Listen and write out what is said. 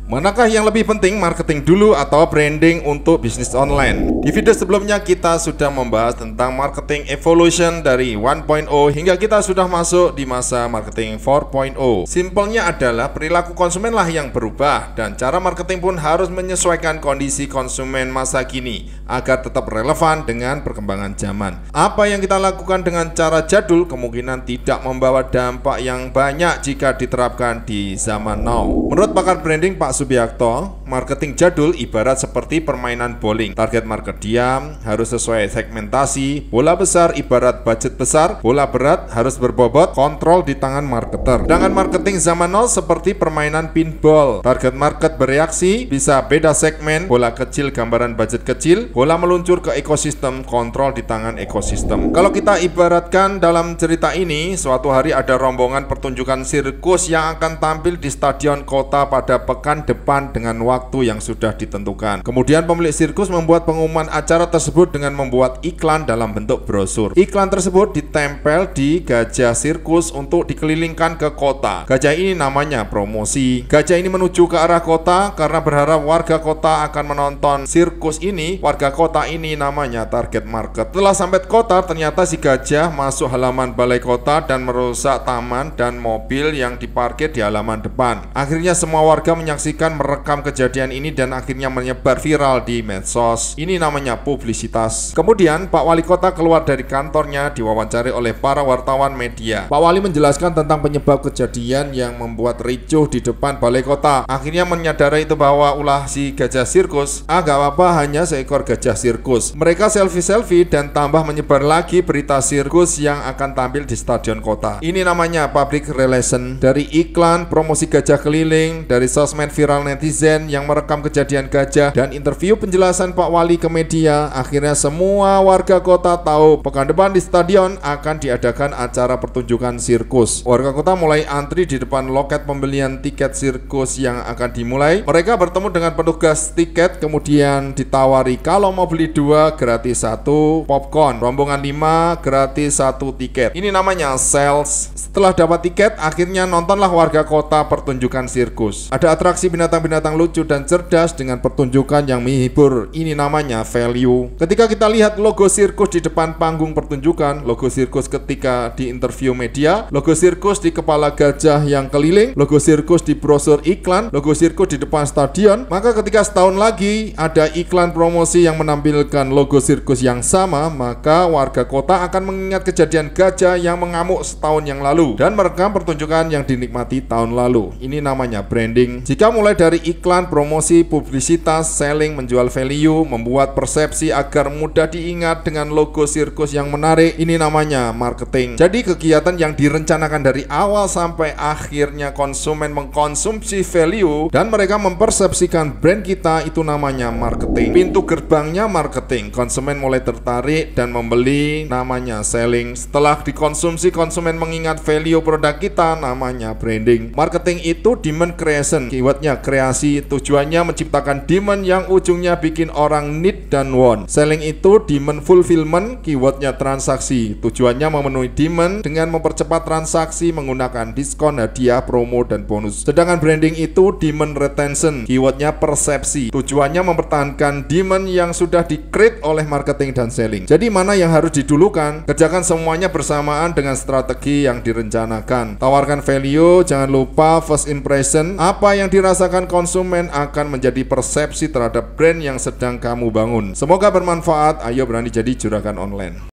Manakah yang lebih penting, marketing dulu atau branding untuk bisnis online? Di video sebelumnya kita sudah membahas tentang marketing evolution dari 1.0 hingga kita sudah masuk di masa marketing 4.0. Simpelnya adalah perilaku konsumen lah yang berubah dan cara marketing pun harus menyesuaikan kondisi konsumen masa kini agar tetap relevan dengan perkembangan zaman. Apa yang kita lakukan dengan cara jadul kemungkinan tidak membawa dampak yang banyak jika diterapkan di zaman now. Menurut pakar branding Pak Subiakto, marketing jadul ibarat seperti permainan bowling. Target market diam, harus sesuai segmentasi. Bola besar ibarat budget besar, bola berat harus berbobot, kontrol di tangan marketer. Sedangkan marketing zaman now seperti permainan pinball. Target market bereaksi, bisa beda segmen, bola kecil gambaran budget kecil, bola meluncur ke ekosistem, kontrol di tangan ekosistem. Kalau kita ibaratkan dalam cerita ini, suatu hari ada rombongan pertunjukan sirkus yang akan tampil di stadion kota pada pekan depan dengan waktu yang sudah ditentukan. Kemudian pemilik sirkus membuat pengumuman acara tersebut dengan membuat iklan dalam bentuk brosur. Iklan tersebut ditempel di gajah sirkus untuk dikelilingkan ke kota. Gajah ini namanya promosi. Gajah ini menuju ke arah kota karena berharap warga kota akan menonton sirkus ini. Warga kota ini namanya target market. Setelah sampai kota, ternyata si gajah masuk halaman balai kota dan merusak taman dan mobil yang diparkir di halaman depan. Akhirnya semua warga menyaksikan, merekam kejadian ini dan akhirnya menyebar viral di medsos. Ini namanya publisitas. Kemudian Pak Wali Kota keluar dari kantornya diwawancari oleh para wartawan media. Pak Wali menjelaskan tentang penyebab kejadian yang membuat ricuh di depan balai kota. Akhirnya menyadari itu bahwa ulah si gajah sirkus. Gak apa-apa, hanya seekor gajah sirkus. Mereka selfie-selfie dan tambah menyebar lagi berita sirkus yang akan tampil di stadion kota. Ini namanya public relation. Dari iklan, promosi gajah keliling, dari sosmed viral netizen yang merekam kejadian gajah, dan interview penjelasan Pak Wali ke media. Akhirnya semua warga kota tahu pekan depan di stadion akan diadakan acara pertunjukan sirkus. Warga kota mulai antri di depan loket pembelian tiket sirkus yang akan dimulai. Mereka bertemu dengan petugas tiket, kemudian ditawari kalau mau beli 2 gratis 1 popcorn, rombongan 5 gratis 1 tiket. Ini namanya sales. Setelah dapat tiket, akhirnya nontonlah warga kota pertunjukan sirkus. Ada atraksi binatang-binatang lucu dan cerdas dengan pertunjukan yang menghibur. Ini namanya value. Ketika kita lihat logo sirkus di depan panggung pertunjukan, logo sirkus ketika di interview media, logo sirkus di kepala gajah yang keliling, logo sirkus di brosur iklan, logo sirkus di depan stadion, maka ketika setahun lagi ada iklan promosi yang menampilkan logo sirkus yang sama, maka warga kota akan mengingat kejadian gajah yang mengamuk setahun yang lalu dan merekam pertunjukan yang dinikmati tahun lalu. Ini namanya branding. Jika mulai dari iklan, promosi, publisitas, selling, menjual value, membuat persepsi agar mudah diingat dengan logo sirkus yang menarik, ini namanya marketing. Jadi kegiatan yang direncanakan dari awal sampai akhirnya konsumen mengkonsumsi value dan mereka mempersepsikan brand kita, itu namanya marketing. Pintu gerbangnya marketing. Konsumen mulai tertarik dan membeli, namanya selling. Setelah dikonsumsi, konsumen mengingat value produk kita, namanya branding. Marketing itu demand creation. Keywordnya kreasi, tujuannya menciptakan demand yang ujungnya bikin orang need dan want. Selling itu demand fulfillment, keywordnya transaksi, tujuannya memenuhi demand dengan mempercepat transaksi menggunakan diskon, hadiah, promo, dan bonus. Sedangkan branding itu demand retention, keywordnya persepsi, tujuannya mempertahankan demand yang sudah di-create oleh marketing dan selling. Jadi mana yang harus didulukan? Kerjakan semuanya bersamaan dengan strategi yang direncanakan. Tawarkan value, jangan lupa first impression. Apa yang dirasakan konsumen akan menjadi persepsi terhadap brand yang sedang kamu bangun. Semoga bermanfaat. Ayo berani jadi juragan online.